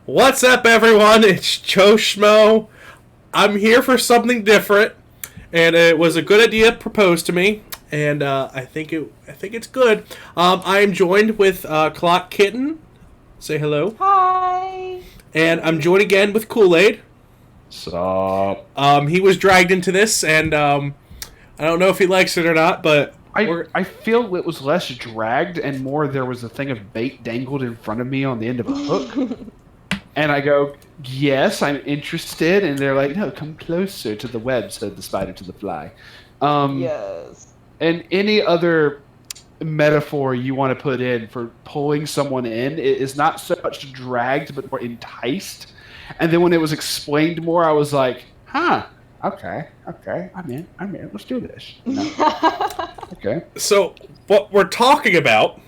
What's up, everyone? It's Joe Schmmo. I'm here for something different, and it was a good idea proposed to me, and I think it's good. I am joined with Kitten. Say hello. Hi. And I'm joined again with Kool-Aid. Sup? He was dragged into this, and I don't know if he likes it or not, but I feel it was less dragged and more there was a thing of bait dangled in front of me on the end of a hook. And I go, yes, I'm interested. And they're like, no, come closer to the web, said the spider to the fly. Yes. And any other metaphor you want to put in for pulling someone in, it is not so much dragged, but more enticed. And then when it was explained more, I was like, huh, okay, I'm in, let's do this. You know? Okay. So what we're talking about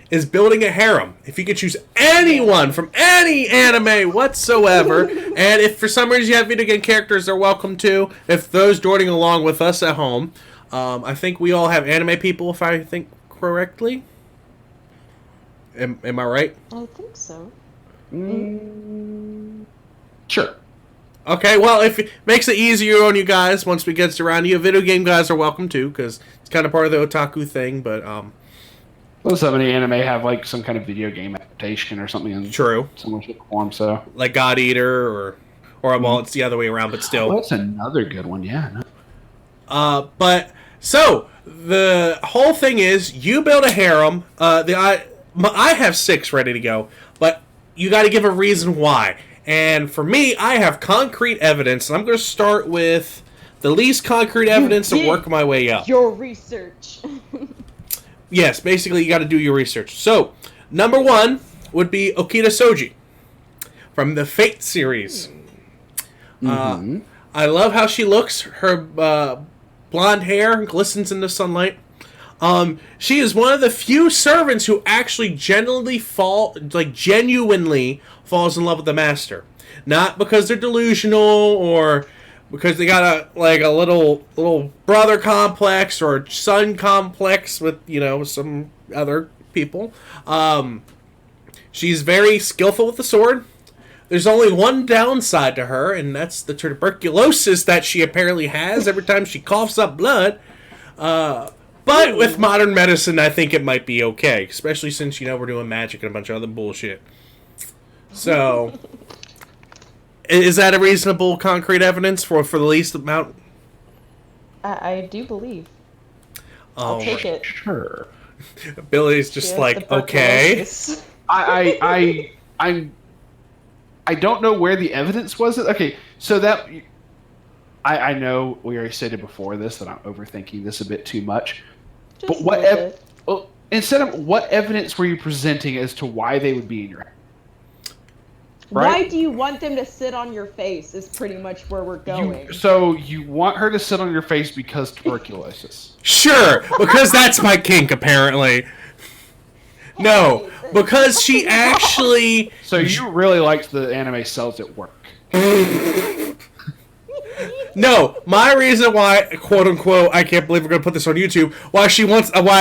is building a harem. If you could choose anyone from any anime whatsoever, and if for some reason you have video game characters, they're welcome to. If those joining along with us at home, I think we all have anime people, if I think correctly. Am I right? I think so. Sure. Okay, well, if it makes it easier on you guys once we get around to you, video game guys are welcome too, because it's kind of part of the otaku thing, but well, so many anime have like some kind of video game adaptation or something in true. Similar form, so Like God Eater, or well, it's the other way around, but still. well, that's another good one, yeah. But so the whole thing is, you build a harem. I have 6 ready to go, but you got to give a reason why. And for me, I have concrete evidence, and I'm going to start with the least concrete evidence and work my way up. Your research. Yes, basically you got to do your research. So, number 1 would be Okita Soji from the Fate series. I love how she looks. Her blonde hair glistens in the sunlight. She is one of the few servants who actually genuinely falls in love with the master. Not because they're delusional or because they got a little brother complex or son complex with, some other people. She's very skillful with the sword. There's only one downside to her, and that's the tuberculosis that she apparently has every time she coughs up blood. But with modern medicine, I think it might be okay, especially since, we're doing magic and a bunch of other bullshit. So, is that a reasonable, concrete evidence for the least amount? I do believe. Oh, I'll take it. Sure. Billy's just like, okay. I don't know where the evidence was. Okay, so that I know we already stated before this that I'm overthinking this a bit too much. But what evidence were you presenting as to why they would be in your house? Right? Why do you want them to sit on your face is pretty much where we're going. So you want her to sit on your face because tuberculosis? Sure, because that's my kink, apparently. No, because she actually... So you really liked the anime Cells at Work. No, my reason why, quote unquote, I can't believe we're gonna put this on YouTube. Why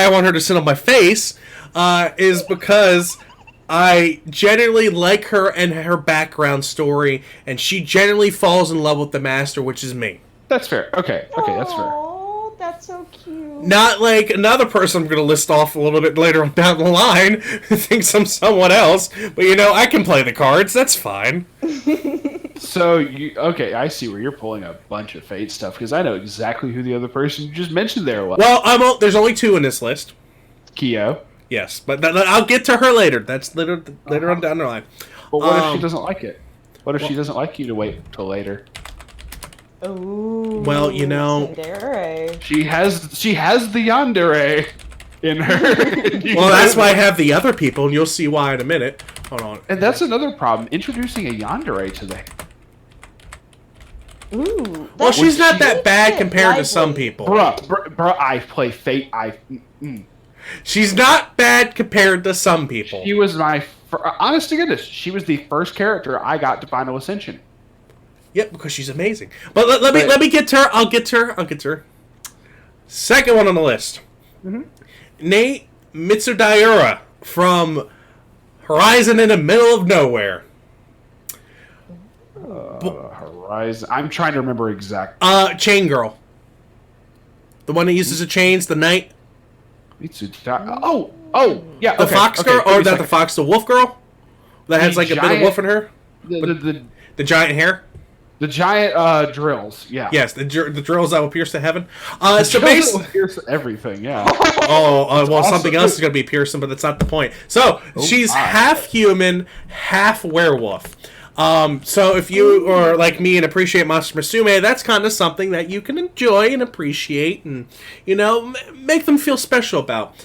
I want her to sit on my face, is because I genuinely like her and her background story, and she genuinely falls in love with the master, which is me. That's fair. Okay, that's fair. Oh, that's so cute. Not like another person I'm gonna list off a little bit later on down the line who thinks I'm someone else, but I can play the cards. That's fine. So okay, I see where you're pulling a bunch of Fate stuff because I know exactly who the other person you just mentioned there was. Well, there's only 2 in this list. Kyo. Yes, but I'll get to her later. That's later on down the line. But what if she doesn't like it? What if she doesn't like you to wait till later? Oh. Well, Tsundere. She has the yandere in her. Well, that's why I have the other people, and you'll see why in a minute. Hold on. And that's another problem. Introducing a yandere to the... Ooh. Well, she's not that bad compared to some people. Bruh, I play Fate. She's not bad compared to some people. She was honest to goodness, she was the first character I got to Final Ascension. Yep, because she's amazing. But let me get to her. I'll get to her. Second one on the list. Nate Mitsudaira from Horizon in the Middle of Nowhere. Horizon. I'm trying to remember exactly. Chain Girl. The one that uses the chains, the knight. Yeah. The fox girl? Or that the fox, the wolf girl? That has like a bit of wolf in her? The giant hair? The giant drills, yeah. Yes, the drills that will pierce to heaven. So basically, pierce everything, yeah. Well, something else is going to be piercing, but that's not the point. So she's half human, half werewolf. So if you are like me and appreciate Monster Musume, that's kind of something that you can enjoy and appreciate, and make them feel special about.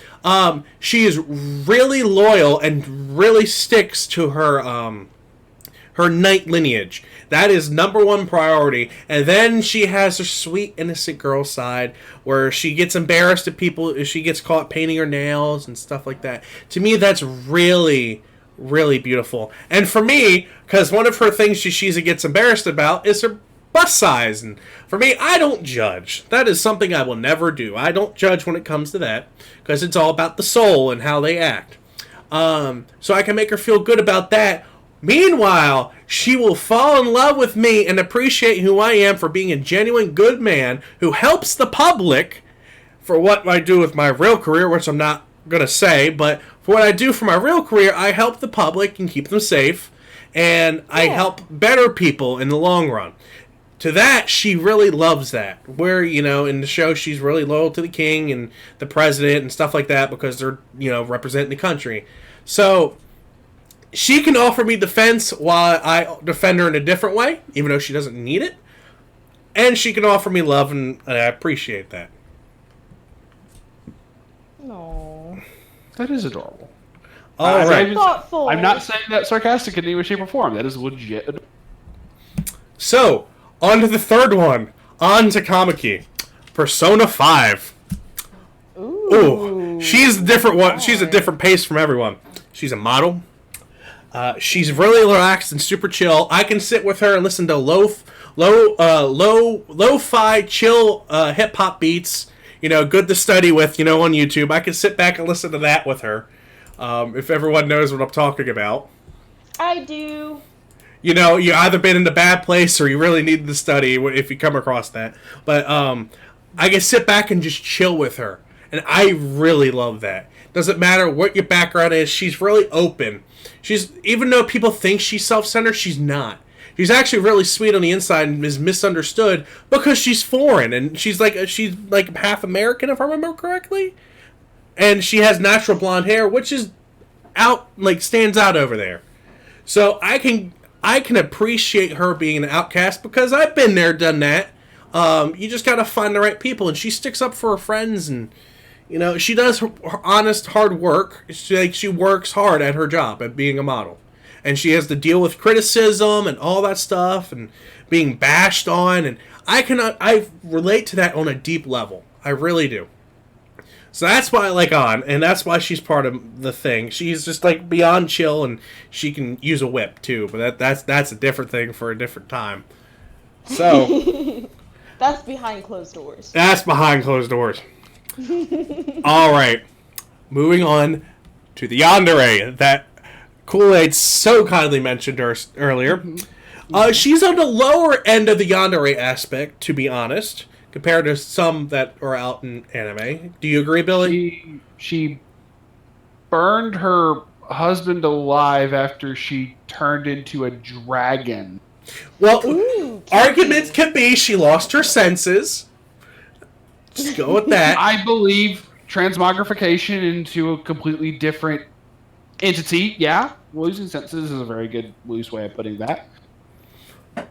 She is really loyal and really sticks to her knight lineage. That is number one priority. And then she has her sweet, innocent girl side where she gets embarrassed at people if she gets caught painting her nails and stuff like that. To me, that's really, really beautiful. And for me, because one of her things she gets embarrassed about is her bust size. And for me, I don't judge. That is something I will never do. I don't judge when it comes to that because it's all about the soul and how they act. So I can make her feel good about that. Meanwhile, she will fall in love with me and appreciate who I am for being a genuine good man who helps the public for what I do with my real career, which I'm not going to say, but for what I do for my real career, I help the public and keep them safe, and I help better people in the long run. To that, she really loves that. Where, in the show, she's really loyal to the king and the president and stuff like that because they're, representing the country. So she can offer me defense while I defend her in a different way, even though she doesn't need it. And she can offer me love, and I appreciate that. No. That is adorable. All right. Thoughtful. I'm not saying that sarcastic in any way, shape, or form. That is legit. So, on to the third one. On to Kamiki. Persona 5. Ooh. She's a different one. She's a different pace from everyone. She's a model. She's really relaxed and super chill. I can sit with her and listen to lo-fi chill hip hop beats. Good to study with. On YouTube. I can sit back and listen to that with her. If everyone knows what I'm talking about. I do. You either been in a bad place or you really need to study if you come across that. But I can sit back and just chill with her. And I really love that. Doesn't matter what your background is. She's really open. Even though people think she's self-centered, she's not. She's actually really sweet on the inside and is misunderstood because she's foreign and she's like half American, if I remember correctly. And she has natural blonde hair, which is stands out over there. So I can appreciate her being an outcast because I've been there, done that. You just gotta find the right people, and she sticks up for her friends, and she does her honest, hard work. She works hard at her job at being a model, and she has to deal with criticism and all that stuff, and being bashed on. And I relate to that on a deep level. I really do. So that's why I like On, and that's why she's part of the thing. She's just beyond chill, and she can use a whip too. But that's a different thing for a different time. So that's behind closed doors. That's behind closed doors. All right, moving on to the yandere that Kool-Aid so kindly mentioned earlier. She's on the lower end of the yandere aspect, to be honest, compared to some that are out in anime. Do you agree, Billy? She burned her husband alive after she turned into a dragon. Well, arguments could be she lost her senses. Just go with that. I believe transmogrification into a completely different entity. Yeah, losing senses is a very good loose way of putting that.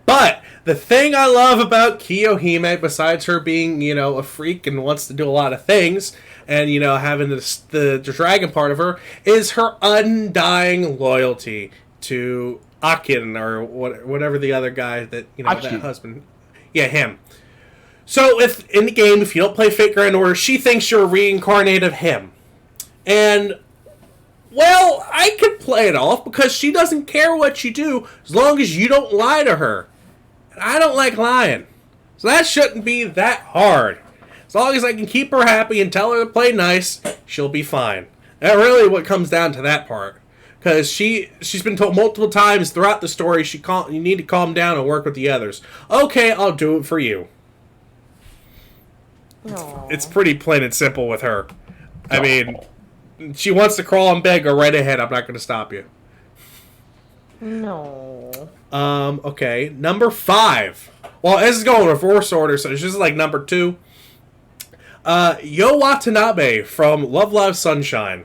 But the thing I love about Kiyohime, besides her being, a freak and wants to do a lot of things, and, having the dragon part of her, is her undying loyalty to Akin, or whatever the other guy that, that husband. Yeah, him. So, in the game, if you don't play Fate Grand Order, she thinks you're a reincarnate of him. And, well, I could play it off because she doesn't care what you do as long as you don't lie to her. And I don't like lying. So that shouldn't be that hard. As long as I can keep her happy and tell her to play nice, she'll be fine. That's really what comes down to that part. because she's been told multiple times throughout the story you need to calm down and work with the others. Okay, I'll do it for you. Aww. It's pretty plain and simple with her. I mean, she wants to crawl and beg, go right ahead. I'm not going to stop you. No. Okay, number 5. Well, this is going in reverse order, so it's just like number 2. Yo Watanabe from Love Live Sunshine.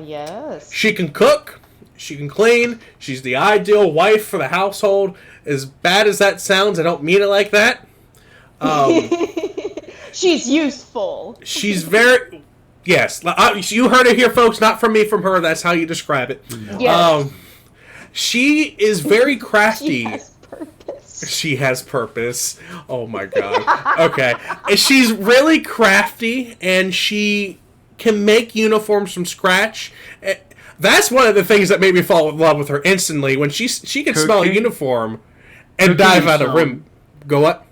Yes. She can cook. She can clean. She's the ideal wife for the household. As bad as that sounds, I don't mean it like that. She's useful. She's very... Yes. You heard it here, folks. Not from me, from her. That's how you describe it. Yes. She is very crafty. She has purpose. She has purpose. Oh, my God. Okay. And she's really crafty, and she can make uniforms from scratch. That's one of the things that made me fall in love with her instantly. When she could smell a uniform and dive out of rim. Go what?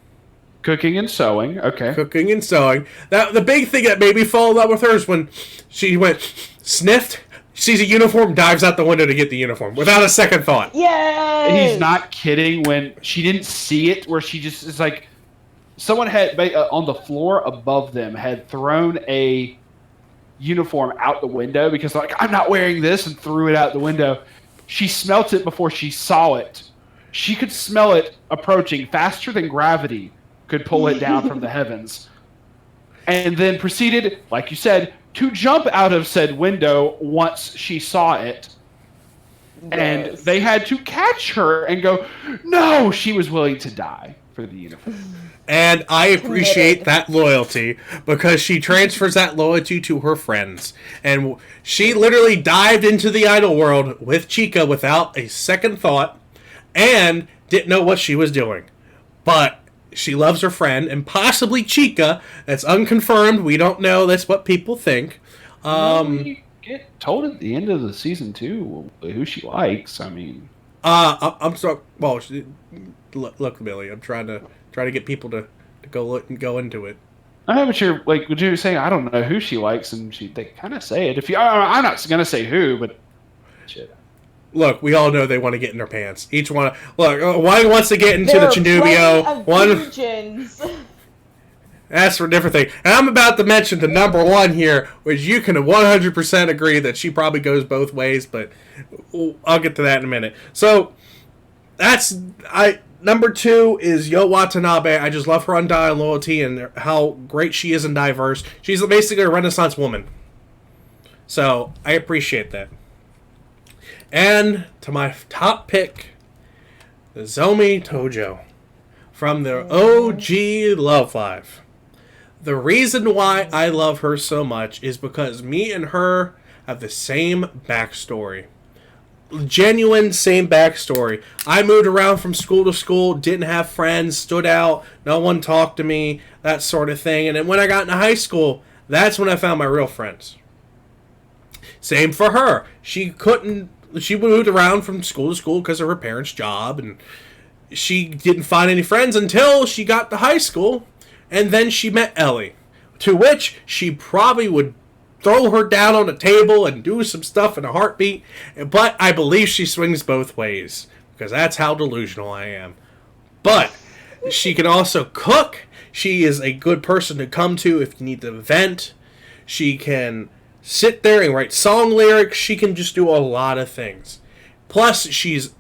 Cooking and sewing. Okay. Cooking and sewing. The big thing that made me fall in love with her is when she went, sniffed, sees a uniform, dives out the window to get the uniform without a second thought. Yes. And he's not kidding when she didn't see it, where she just is like, someone had on the floor above them had thrown a uniform out the window because they're like, I'm not wearing this, and threw it out the window. She smelt it before she saw it. She could smell it approaching faster than gravity could pull it down from the heavens. And then proceeded, like you said, to jump out of said window once she saw it. Yes. And they had to catch her and go, no, she was willing to die for the uniform. And I appreciate that loyalty because she transfers that loyalty to her friends. And she literally dived into the idol world with Chica without a second thought and didn't know what she was doing. But she loves her friend and possibly Chica. That's unconfirmed. We don't know. That's what people think. We get told at the end of the season 2 who she likes. I mean... I'm sorry. Well, look, Billy, I'm trying to get people to go look and go into it. I know, but you're like, would you say I don't know who she likes, and they kind of say it. If you, I'm not gonna say who, but shit. Look, we all know they want to get in their pants. Each one. Look, one wants to get into the Chanubio. One. That's for a different thing. And I'm about to mention the number 1 here, which you can 100% agree that she probably goes both ways, but I'll get to that in a minute. So number 2 is Yo Watanabe. I just love her undying loyalty and how great she is and diverse. She's basically a Renaissance woman. So I appreciate that. And to my top pick, Zomi Tojo from the OG Love Live. The reason why I love her so much is because me and her have the same backstory. Genuine same backstory. I moved around from school to school, didn't have friends, stood out, no one talked to me, that sort of thing. And then when I got into high school, that's when I found my real friends. Same for her. She moved around from school to school because of her parents' job, and she didn't find any friends until she got to high school, and then she met Ellie, to which she probably would throw her down on a table and do some stuff in a heartbeat, but I believe she swings both ways, because that's how delusional I am. But she can also cook. She is a good person to come to if you need to vent. She can sit there and write song lyrics. She can just do a lot of things. Plus, she's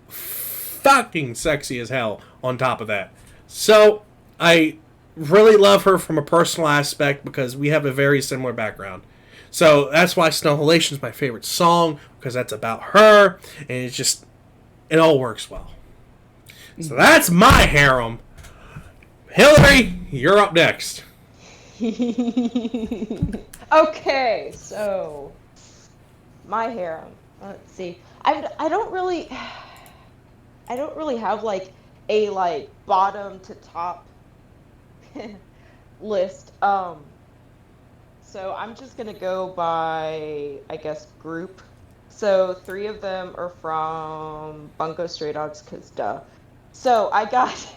fucking sexy as hell on top of that. So, I really love her from a personal aspect because we have a very similar background. So, that's why Snow Halation is my favorite song, because that's about her, and it all works well. So, that's my harem. Hilary, you're up next. Okay, so my harem. Let's see. I don't really have like a bottom to top list. So I'm just gonna go by, I guess, group. So 3 of them are from Bunko Stray Dogs, cause duh. So I got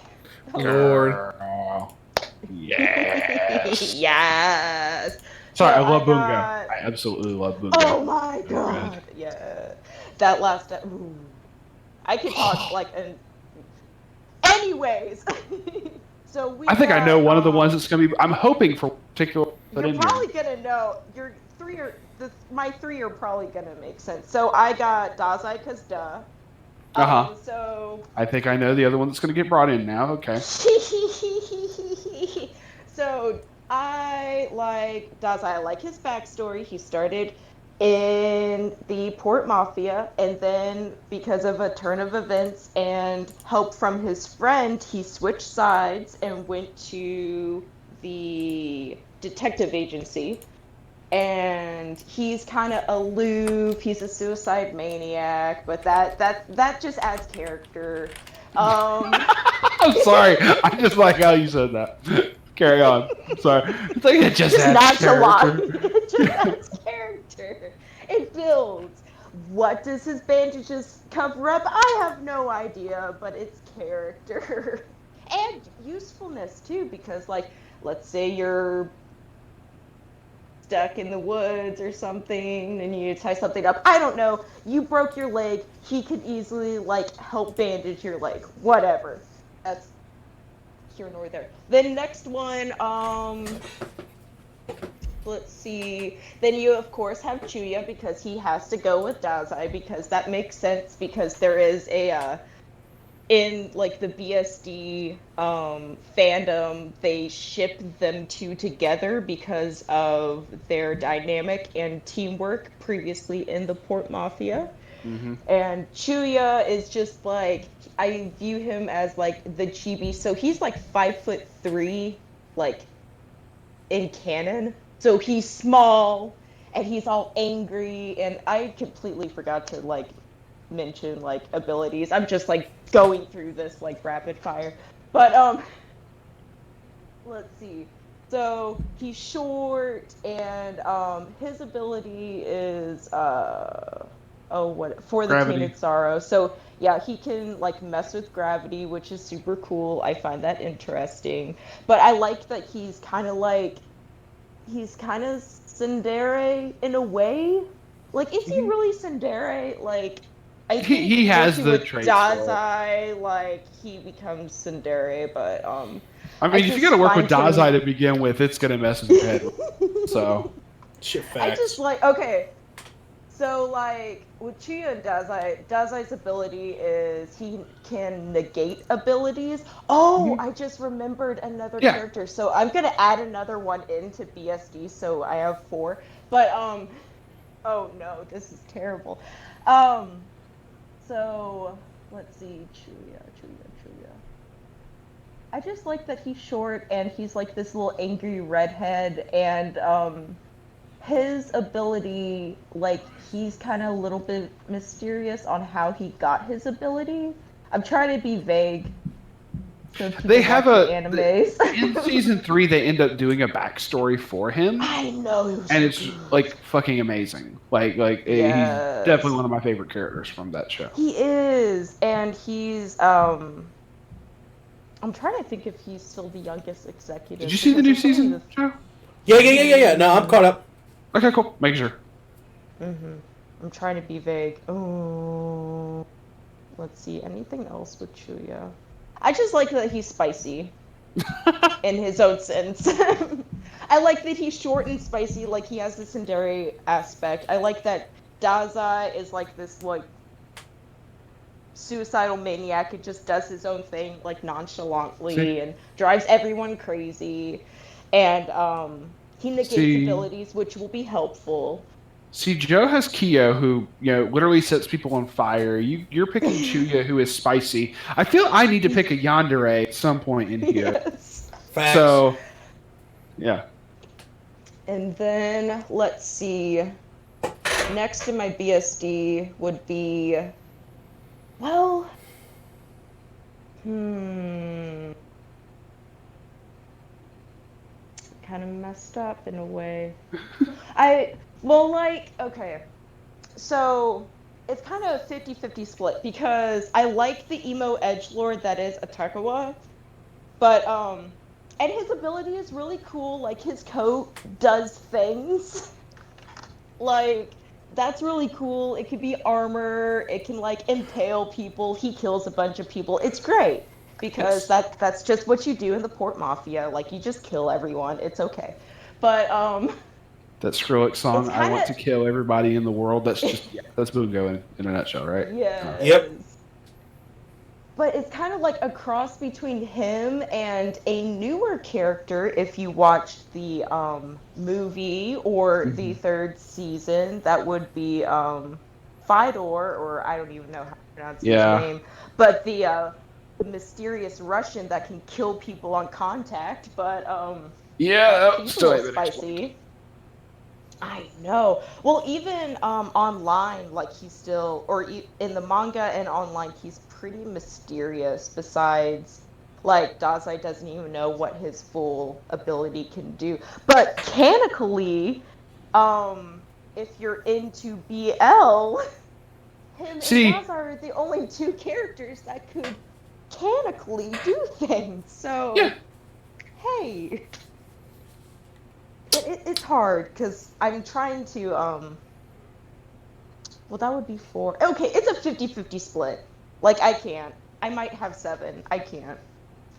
Yes. yes. Sorry, So I love Bungo. got I absolutely love Bungo. Oh my god! Yeah, that last. Ooh. I could talk like an. Anyways, so we. I think I got, know one of the ones that's going to be. I'm hoping for particular. You're probably gonna know. Your three are my three are probably gonna make sense. So I got Dazai cause duh. So I think I know the other one that's going to get brought in now. Okay. So I like Dazai. I like his backstory. He started in the Port Mafia, and then because of a turn of events and help from his friend, he switched sides and went to the detective agency. And he's kind of aloof. He's a suicide maniac, but that just adds character. I'm sorry. I just like how you said that. Carry on. I'm sorry. It's like it just adds character. It just adds character. It builds. What does his bandages cover up? I have no idea, but it's character. And usefulness too, because like, let's say you're stuck in the woods or something and you tie something up. I don't know. You broke your leg. He could easily like help bandage your leg. Whatever. That's here nor there. Then next one, let's see. Then you of course have Chuya because he has to go with Dazai because that makes sense because there is a in like the BSD fandom, they ship them two together because of their dynamic and teamwork previously in the Port Mafia. Mm-hmm. And Chuya is just like, I view him as like the chibi. So he's like 5'3", like in canon. So he's small and he's all angry. And I completely forgot to like mention like abilities. I'm just like going through this like rapid fire. But let's see. So he's short and his ability is for the Gravity. Tainted Sorrow. So yeah, he can like mess with gravity, which is super cool. I find that interesting. But I like that he's kind of tsundere in a way. Like, is he really tsundere? Like, I think he has working the with traits. Dazai, like he becomes tsundere, but I mean, if you got to work with Dazai to begin with, it's gonna mess with your head. So shit facts. I just like okay. So like with Chuya and Dazai's ability is he can negate abilities. Oh, I just remembered another character. So I'm gonna add another one into BSD. So I have 4. But oh no, this is terrible. So let's see, Chuya. I just like that he's short and he's like this little angry redhead and his ability, like he's kind of a little bit mysterious on how he got his ability. I'm trying to be vague. So they have animes. In season 3, they end up doing a backstory for him. I know, and it's like fucking amazing. Like he's definitely one of my favorite characters from that show. He is, and he's I'm trying to think if he's still the youngest executive. Did you see the new season show? Yeah. No, I'm caught up. Okay, cool. Making sure. I'm trying to be vague. Oh, let's see. Anything else with Chuya? I just like that he's spicy in his own sense. I like that he's short and spicy. Like he has the tsundere aspect. I like that Dazai is like this like suicidal maniac who just does his own thing like nonchalantly and drives everyone crazy. And he negates abilities, which will be helpful. See, Joe has Kyo, who literally sets people on fire. You're picking Chuya, who is spicy. I feel I need to pick a yandere at some point in here. Yes. Facts. So, yeah. And then let's see. Next in my BSD would be, well, kind of messed up in a way. Okay, so it's kind of a 50-50 split because I like the emo edgelord that is Atakawa, but and his ability is really cool. Like his coat does things. Like, that's really cool. It could be armor. It can like impale people. He kills a bunch of people. It's great because Yes. that's just what you do in the Port Mafia. Like, you just kill everyone. It's okay. But That Skrillex it's song, I kind want to kill everybody in the world. That's of just, yeah, that's Bungo in a nutshell, right? Yep. yes. But it's kind of like a cross between him and a newer character if you watched the movie or the Mhm. third season. That would be Fedor, or I don't even know how to pronounce his Yeah. name, but the mysterious Russian that can kill people on contact. But Yeah, that he's a still little ain't been explained. spicy. I know. Well, even online, like he's still, in the manga and online, he's pretty mysterious. Besides, like Dazai doesn't even know what his full ability can do. But canonically, if you're into BL, him and See, Dazai are the only two characters that could canonically do things. yeah. So, hey, it's hard because I'm trying to well, that would be four. Okay, it's a 50-50 split. Like, I can't. I might have seven. I can't.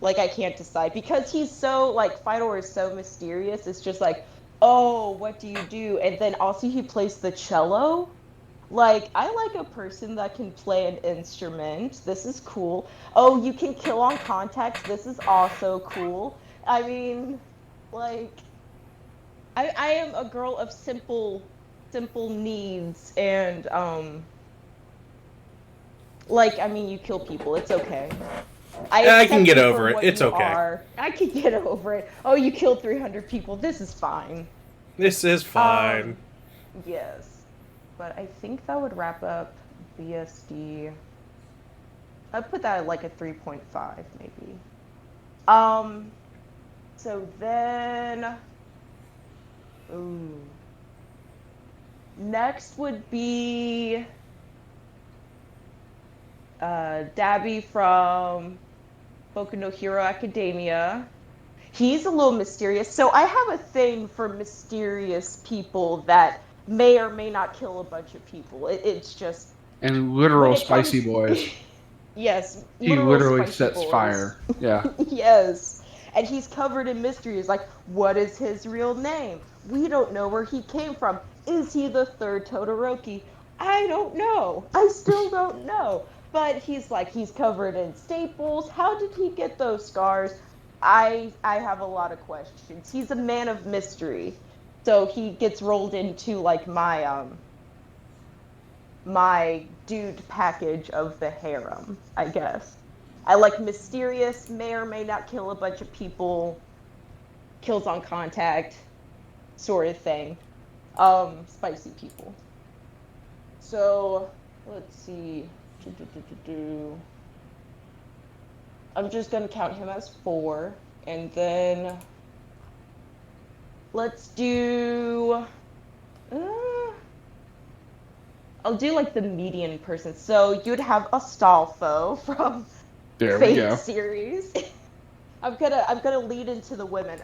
Like, I can't decide. Because he's so, like, Fedor is so mysterious. It's just like, oh, what do you do? And then also he plays the cello. Like, I like a person that can play an instrument. This is cool. Oh, you can kill on contact. This is also cool. I mean, like, I am a girl of simple needs and like, I mean, you kill people. It's okay. I I can accept get you for over it. what It's you okay. are. I can get over it. Oh, you killed 300 people. This is fine. This is fine. Um, yes. But I think that would wrap up BSD. I'd put that at like a 3.5 maybe. Um, so then, ooh. Next would be Dabby from Boku no Hero Academia. He's a little mysterious. So I have a thing for mysterious people that may or may not kill a bunch of people. It's just And when literal it spicy comes, boys. yes, He literal literally spicy sets boys. fire. Yeah. Yes. And he's covered in mysteries like, what is his real name? We don't know where he came from. Is he the third Todoroki? I don't know. I still don't know. But he's like, he's covered in staples. How did he get those scars? I have a lot of questions. He's a man of mystery. So he gets rolled into like my dude package of the harem, I guess. I like mysterious, may or may not kill a bunch of people, kills on contact, sort of thing. Spicy people. So let's see. I'm just gonna count him as four, and then let's do. Uh, I'll do like the median person. So you'd have Astolfo from There we Fate go. series. I'm gonna lead into the women.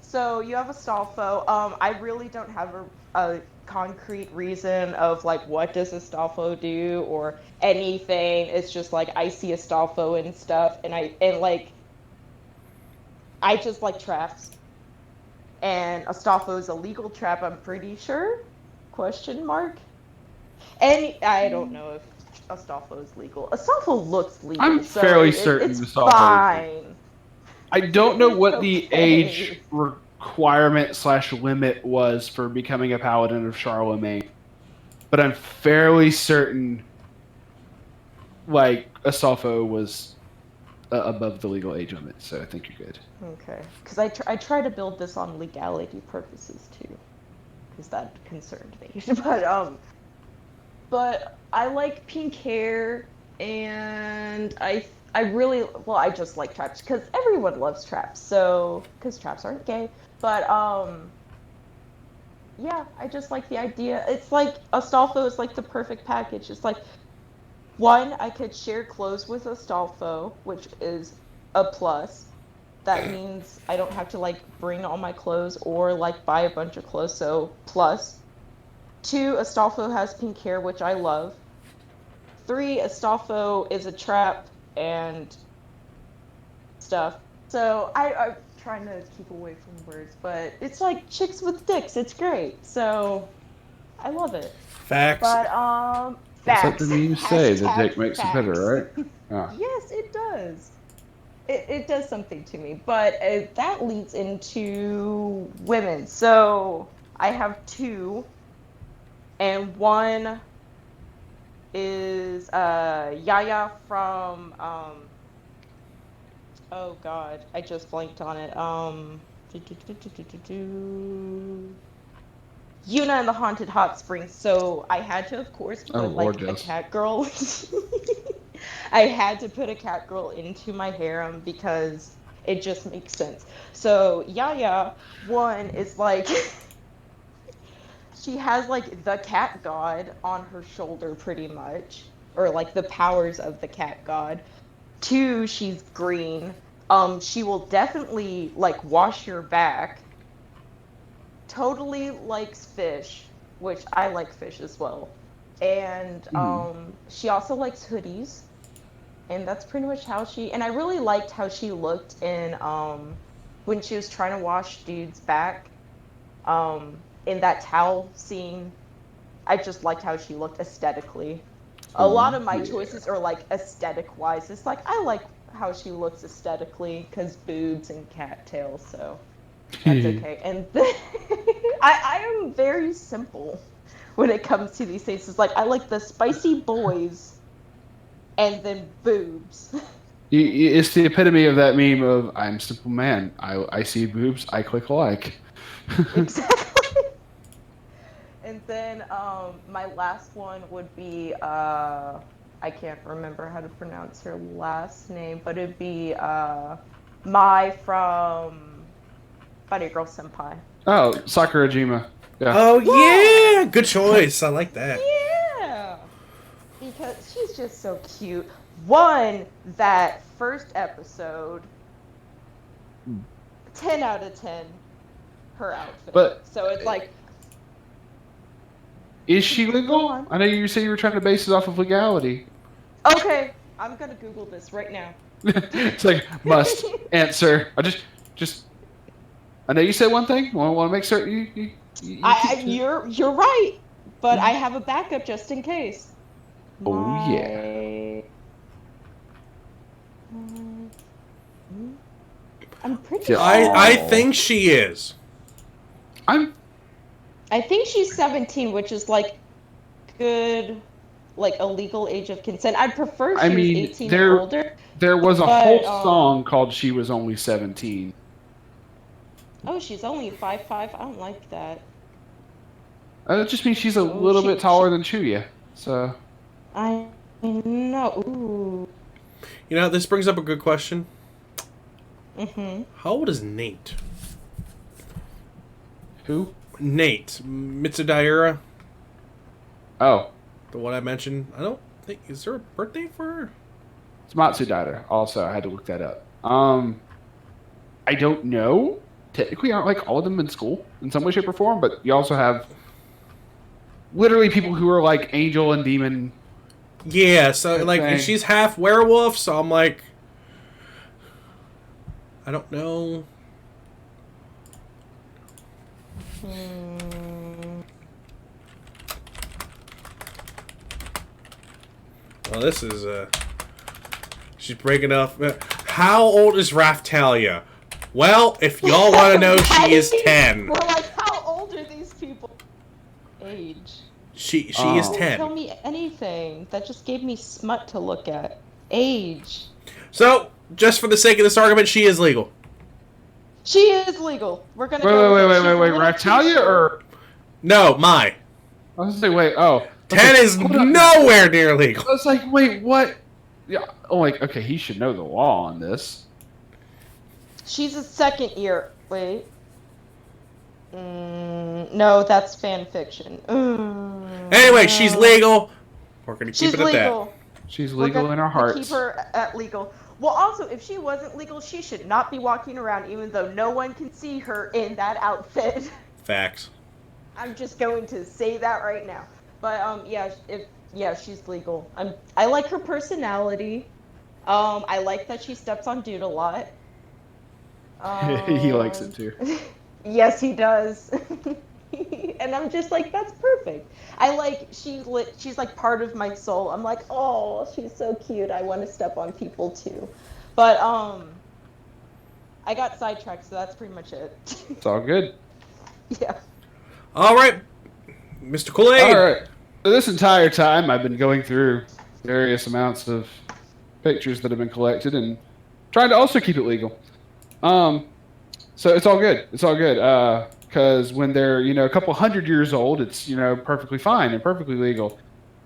So you have Astolfo. I really don't have a concrete reason of like what does Astolfo do or anything. It's just like I see Astolfo and stuff, and like I just like traps. And Astolfo is a legal trap. I'm pretty sure. Question mark. And I don't know if Astolfo is legal. Astolfo looks I'm legal, so fairly certain it's the Salvo is. fine. I don't know It's what the age okay. requirement slash limit was for becoming a paladin of Charlemagne, but I'm fairly certain like Astolfo was above the legal age limit, so I think you're good. Okay, because I try to build this on legality purposes too, because that concerned me. But I like pink hair, and I really well I just like traps because everyone loves traps. So because traps aren't gay, but yeah, I just like the idea. It's like Astolfo is like the perfect package. It's like one, I could share clothes with Astolfo, which is a plus. that means I don't have to like bring all my clothes or like buy a bunch of clothes. So plus. 2, Astolfo has pink hair, which I love. 3, Astolfo is a trap and stuff. So I'm trying to keep away from words, but it's like chicks with dicks. It's great. So I love it. Facts. But It's like the facts. memes say, the dick makes it better, Facts. right? Yeah. Yes, it does. It does something to me, but that leads into women. So I have 2, and one is Yaya from oh god, I just blanked on it. Yuna and the Haunted Hot Springs. So I had to, of course, Oh, put Lord, like a yes. cat girl. I had to put a cat girl into my harem because it just makes sense. So Yaya, one is like she has like the cat god on her shoulder pretty much, or like the powers of the cat god. 2, she's green. She will definitely like wash your back. Totally likes fish, which I like fish as well. And she also likes hoodies. And that's pretty much how she, and I really liked how she looked in when she was trying to wash dude's back. In that towel scene, I just liked how she looked aesthetically. A lot of my choices are like aesthetic wise. It's like I like how she looks aesthetically because boobs and cattails, so that's okay. And then, I am very simple when it comes to these things. It's like I like the spicy boys and then boobs. It's the epitome of that meme of "I'm simple man. I see boobs. I click like." Exactly. And then my last one would be I can't remember how to pronounce her last name, but it'd be Mai from Bunny Girl Senpai. Oh, Sakurajima. Yeah. Oh Yeah. yeah, good choice. I like that. Yeah. Because she's just so cute. One, that first episode, 10 out of 10, her outfit. But so it's like, is she Go legal? on. I know you said you were trying to base it off of legality. okay, I'm gonna Google this right now. It's like must answer. I know you said one thing. Want to make certain you You're right, but I have a backup just in case. Oh yeah. I'm pretty Yeah, sure. I think she is. I think she's 17, which is like good, like a legal age of consent. I'd prefer she was 18 and older. There was a but, whole song called "She Was Only 17." Oh, she's only 5'5". I don't like that. That just means she's a little bit taller than Chuya. So I know. Ooh. You know, this brings up a good question. Mm-hmm. How old is Nate? who? Nate Mitsudaira, Oh, the one I mentioned. I don't think is there a birthday for her? it's Matsudaira. Also, I had to look that up. I don't know. Technically, aren't like all of them in school in some way, shape, or form? But you also have literally people who are like angel and demon. Yeah, so like thing. she's half werewolf, so I'm like, I don't know. Well, this is she's breaking up. How old is Raftalia? Well, if y'all want to know, she is 10. We're like, how old are these people? Age. She is Don't 10. tell me anything. That just gave me smut to look at. Age. So, just for the sake of this argument, she is legal. She is legal. We're gonna go. Wait. Raftalia or No, my I was gonna say wait. Oh, 10 is nowhere near legal. I was like, wait, what? Yeah. Oh, like okay, he should know the law on this. She's a second year. Wait. No, that's fan fiction. Anyway, she's legal. We're gonna keep She's it at that. legal. She's We're legal in our gonna hearts. Keep her at legal. Well, also, if she wasn't legal, she should not be walking around, even though no one can see her in that outfit. Facts. I'm just going to say that right now. But she's legal. I like her personality. I like that she steps on dude a lot. He likes it too. Yes, he does. And I'm just like, that's perfect. She's like part of my soul. I'm like, oh, she's so cute. I want to step on people too. But I got sidetracked, so that's pretty much it. It's all good. Yeah. All right, Mr. Kool-Aid. All right. So this entire time, I've been going through various amounts of pictures that have been collected and trying to also keep it legal. So it's all good. It's all good. Because when they're, a couple hundred years old, it's, perfectly fine and perfectly legal.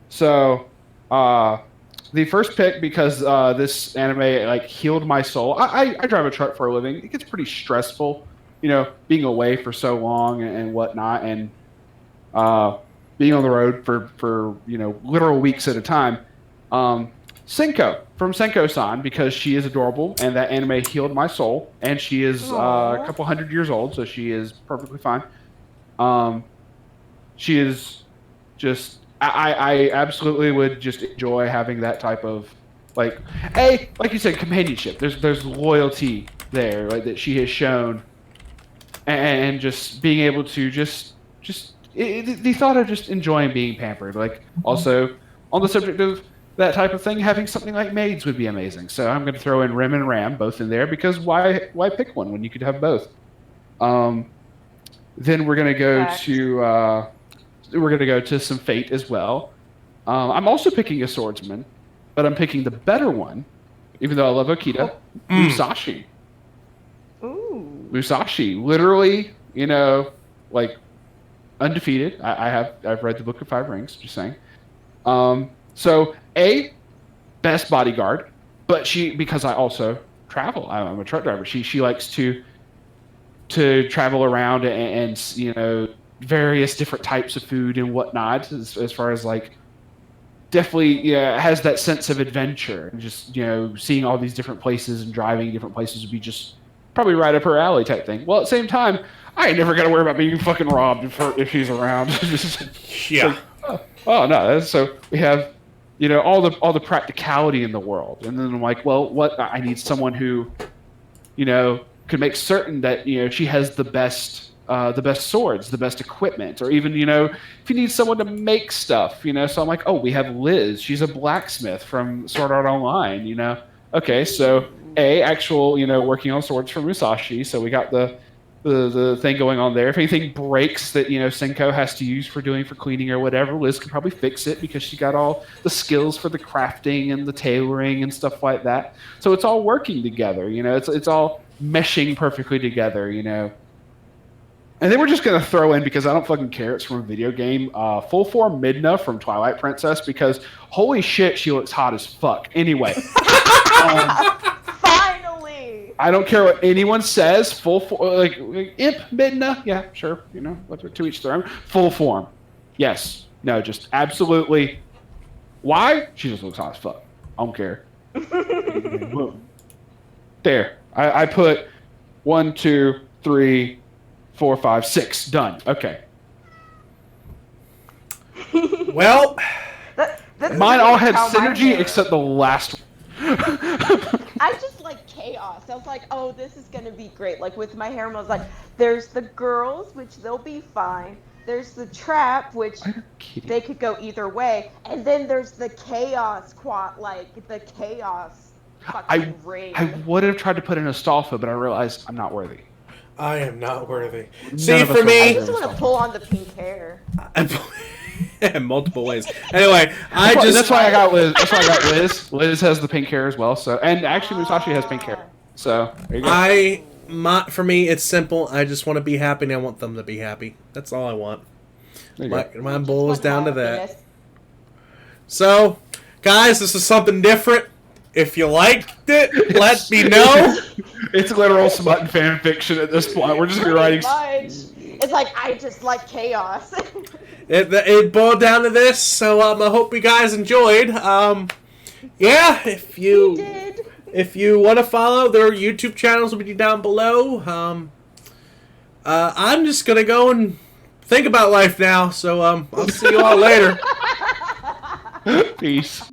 So, the first pick, because this anime healed my soul. I drive a truck for a living. It gets pretty stressful, being away for so long and whatnot, and being on the road for literal weeks at a time. Senko from Senko-san, because she is adorable and that anime healed my soul, and she is a couple hundred years old, so she is perfectly fine. She is just I absolutely would just enjoy having that type of like you said, companionship. There's loyalty there, that she has shown, and just being able to the thought of just enjoying being pampered. Also on the subject of that type of thing, having something like Maids would be amazing. So I'm going to throw in Rem and Ram both in there, because why pick one when you could have both? Then we're going to go to some Fate as well. I'm also picking a swordsman, but I'm picking the better one, even though I love Okita. Musashi. Ooh. Musashi, literally, undefeated. I've read the Book of Five Rings. Just saying. So best bodyguard, but because I also travel. I'm a truck driver. She likes to travel around and various different types of food and whatnot, as far as definitely has that sense of adventure, and just seeing all these different places and driving different places would be just probably right up her alley type thing. Well, at the same time, I ain't never got to worry about being fucking robbed if she's around. Yeah. Oh no! So we have all the practicality in the world, and then I'm like, well, what I need someone who could make certain that she has the best swords, the best equipment, or even if you need someone to make stuff, so I'm like, oh, we have Liz. She's a blacksmith from Sword Art Online. Okay, so actual working on swords for Musashi. So we got the thing going on there. If anything breaks that Senko has to use for cleaning or whatever, Liz can probably fix it, because she got all the skills for the crafting and the tailoring and stuff like that. So it's all working together. It's all meshing perfectly together. And then we're just gonna throw in, because I don't fucking care, it's from a video game, full form Midna from Twilight Princess, because holy shit, she looks hot as fuck. Anyway. I don't care what anyone says. Full form, Imp Midna, yeah, sure, to each their own. Full form, yes, no, just absolutely. Why? She just looks hot as fuck. I don't care. There, I put 1, 2, 3, 4, 5, 6. Done. Okay. Well, mine all had synergy except the last one. I just like chaos. I was like, oh, this is gonna be great. With my harem, I was like, there's the girls, which they'll be fine. There's the trap, which they could go either way, and then there's the chaos the chaos fucking ring. I would have tried to put in Astolfo, but I realized I'm not worthy. I am not worthy. None See, of us for are me, I just want to pull on the pink hair. in multiple ways. Anyway, that's why I got Liz. That's why I got Liz. Liz has the pink hair as well. So, and actually Musashi has pink hair. So there you go. For me, it's simple. I just want to be happy, and I want them to be happy. That's all I want. My boils down to that. So, guys, this is something different. If you liked it, let me know. It's literal smut fan fiction at this point. We're just gonna be writing. It's I just like chaos. It boiled down to this, so I hope you guys enjoyed. Yeah, if you did. If you want to follow, their YouTube channels will be down below. I'm just going to go and think about life now, so I'll see you all later. Peace.